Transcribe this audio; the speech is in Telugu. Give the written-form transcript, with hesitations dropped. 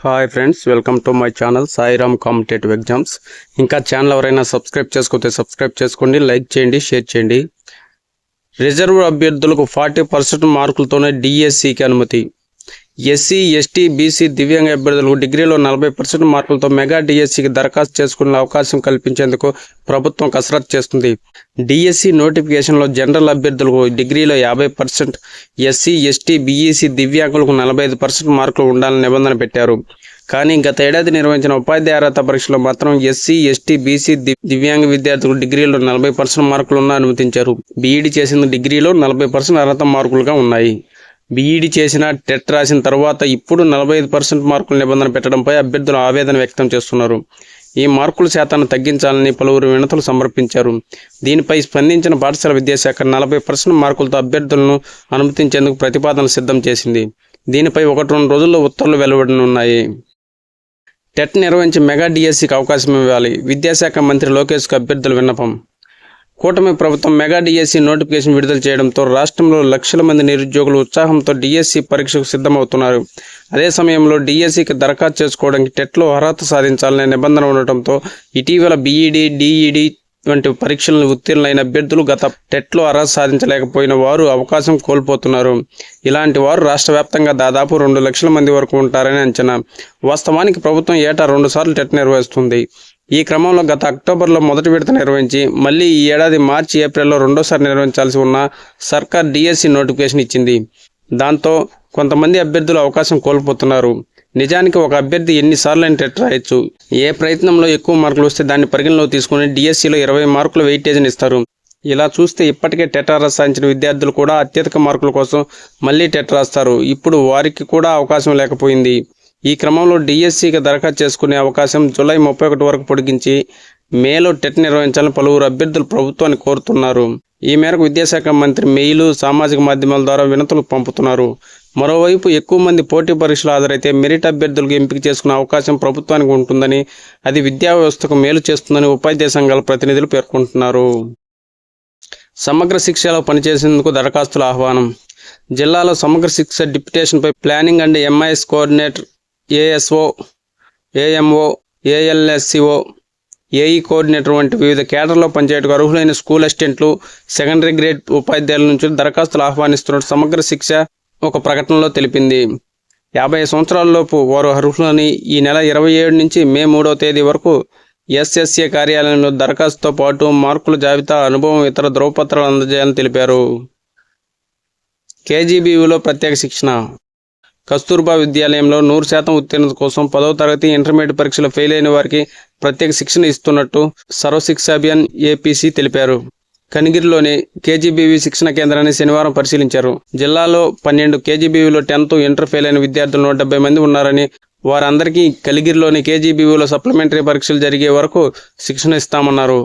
Hi friends, welcome to my channel Sairam competitive exams. ఇంకా ఛానల్ ఎవరైనా సబ్స్క్రైబ్ చేసుకోతే సబ్స్క్రైబ్ చేసుకోండి, లైక్ చేయండి, షేర్ చేయండి. రిజర్వ్ అభ్యర్థులకు 40% మార్కులతోనే డిఎస్సికి అనుమతి. ఎస్సీ, ఎస్టీ, బీసీ, దివ్యాంగ అభ్యర్థులకు డిగ్రీలో 40% మార్కులతో మెగా డిఎస్సికి దరఖాస్తు చేసుకునే అవకాశం కల్పించేందుకు ప్రభుత్వం కసరత్తు చేస్తుంది. డిఎస్సి నోటిఫికేషన్లో జనరల్ అభ్యర్థులకు డిగ్రీలో 50%, ఎస్సీ, ఎస్టీ, బీఈసీ, దివ్యాంగులకు 45% మార్కులు ఉండాలని నిబంధన పెట్టారు. కానీ గత ఏడాది నిర్వహించిన ఉపాధ్యాయ అర్హత పరీక్షలో మాత్రం ఎస్సీ, ఎస్టీ, బీసీ, దివ్యాంగ విద్యార్థులకు డిగ్రీలో 40% మార్కులున్న అనుమతించారు. బీఈడీ చేసిన డిగ్రీలో 40% అర్హత మార్కులుగా ఉన్నాయి. బీఈడీ చేసిన టెట్ రాసిన తర్వాత ఇప్పుడు 45% మార్కుల నిబంధన పెట్టడంపై అభ్యర్థులు ఆవేదన వ్యక్తం చేస్తున్నారు. ఈ మార్కుల శాతాన్ని తగ్గించాలని పలువురు వినతులు సమర్పించారు. దీనిపై స్పందించిన పాఠశాల విద్యాశాఖ 40% మార్కులతో అభ్యర్థులను అనుమతించేందుకు ప్రతిపాదనలు సిద్ధం చేసింది. దీనిపై 1-2 రోజుల్లో ఉత్తర్వులు వెలువడనున్నాయి. టెట్ నిర్వహించి మెగా డిఎస్సికి అవకాశం ఇవ్వాలి. విద్యాశాఖ మంత్రి లోకేష్కు అభ్యర్థుల విన్నపం. కూటమి ప్రభుత్వం మెగా డిఎస్సి నోటిఫికేషన్ విడుదల చేయడంతో రాష్ట్రంలో లక్షల మంది నిరుద్యోగులు ఉత్సాహంతో డిఎస్సి పరీక్షకు సిద్ధమవుతున్నారు. అదే సమయంలో డిఎస్సికి దరఖాస్తు చేసుకోవడానికి టెట్లో అర్హత సాధించాలనే నిబంధన ఉండటంతో ఇటీవల బీఈడీ, డిఈడీ వంటి పరీక్షలను ఉత్తీర్ణులైన అభ్యర్థులు గత టెట్లో అర్హత సాధించలేకపోయిన వారు అవకాశం కోల్పోతున్నారు. ఇలాంటి వారు రాష్ట్ర వ్యాప్తంగా దాదాపు 2 లక్షల మంది వరకు ఉంటారని అంచనా. వాస్తవానికి ప్రభుత్వం ఏటా 2 సార్లు టెట్ నిర్వహిస్తుంది. ఈ క్రమంలో గత అక్టోబర్లో మొదటి విడత నిర్వహించి మళ్ళీ ఈ ఏడాది మార్చి, ఏప్రిల్లో రెండోసారి నిర్వహించాల్సి ఉన్న సర్కార్ డిఎస్సి నోటిఫికేషన్ ఇచ్చింది. దాంతో కొంతమంది అభ్యర్థులు అవకాశం కోల్పోతున్నారు. నిజానికి ఒక అభ్యర్థి ఎన్నిసార్లు టెట్ రాయొచ్చు. ఏ ప్రయత్నంలో ఎక్కువ మార్కులు వస్తే దాన్ని పరిగణలో తీసుకుని డిఎస్సిలో 20 మార్కుల వెయిటేజ్ని ఇస్తారు. ఇలా చూస్తే ఇప్పటికే టెట్ అర్హత సాధించిన విద్యార్థులు కూడా అత్యధిక మార్కుల కోసం మళ్ళీ టెట్ రాస్తారు. ఇప్పుడు వారికి కూడా అవకాశం లేకపోయింది. ఈ క్రమంలో డిఎస్సికి దరఖాస్తు చేసుకునే అవకాశం జూలై 31 వరకు పొడిగించి మేలో టెట్ నిర్వహించాలని పలువురు అభ్యర్థులు ప్రభుత్వాన్ని కోరుతున్నారు. ఈ మేరకు విద్యాశాఖ మంత్రి మెయిలు, సామాజిక మాధ్యమాల ద్వారా వినతులు పంపుతున్నారు. మరోవైపు ఎక్కువ మంది పోటీ పరీక్షలు హాజరైతే మెరిట్ అభ్యర్థులకు ఎంపిక చేసుకునే అవకాశం ప్రభుత్వానికి ఉంటుందని, అది విద్యా వ్యవస్థకు మేలు చేస్తుందని ఉపాధ్యాయ సంఘాల ప్రతినిధులు పేర్కొంటున్నారు. సమగ్ర శిక్షలో పనిచేసేందుకు దరఖాస్తుల ఆహ్వానం. జిల్లాలో సమగ్ర శిక్ష డిప్యుటేషన్పై planning and MIS coordinator, ASO, AMO, ALSCO, AE coordinator వంటి వివిధ కేడర్లో పనిచేయటకు అర్హులైన స్కూల్ అసిస్టెంట్లు, సెకండరీ గ్రేడ్ ఉపాధ్యాయుల నుంచి దరఖాస్తులు ఆహ్వానిస్తున్నట్టు సమగ్ర శిక్ష ఒక ప్రకటనలో తెలిపింది. 50 సంవత్సరాలలోపు వారు అర్హులని ఈ నెల 27 నుంచి మే 3వ తేదీ వరకు ఎస్ఎస్ఏ కార్యాలయంలో దరఖాస్తుతో పాటు మార్కుల జాబితా, అనుభవం, ఇతర ధ్రువపత్రాలు అందజేయాలని తెలిపారు. కేజీబీవీలో ప్రత్యేక శిక్షణ. కస్తూర్బా విద్యాలయంలో 100% ఉత్తీర్ణత కోసం 10వ తరగతి, ఇంటర్మీడియట్ పరీక్షలు ఫెయిల్ అయిన వారికి ప్రత్యేక శిక్షణ ఇస్తున్నట్టు సర్వశిక్ష అభియాన్ ఏపీసీ తెలిపారు. కనిగిరిలోని కేజీబీవీ శిక్షణ కేంద్రాన్ని శనివారం పరిశీలించారు. జిల్లాలో 12 కేజీబీవీలో 10th, ఇంటర్ ఫెయిల్ అయిన విద్యార్థులు 170 మంది ఉన్నారని, వారందరికీ కలిగిరిలోని కేజీబీవీలో సప్లిమెంటరీ పరీక్షలు జరిగే వరకు శిక్షణ ఇస్తామన్నారు.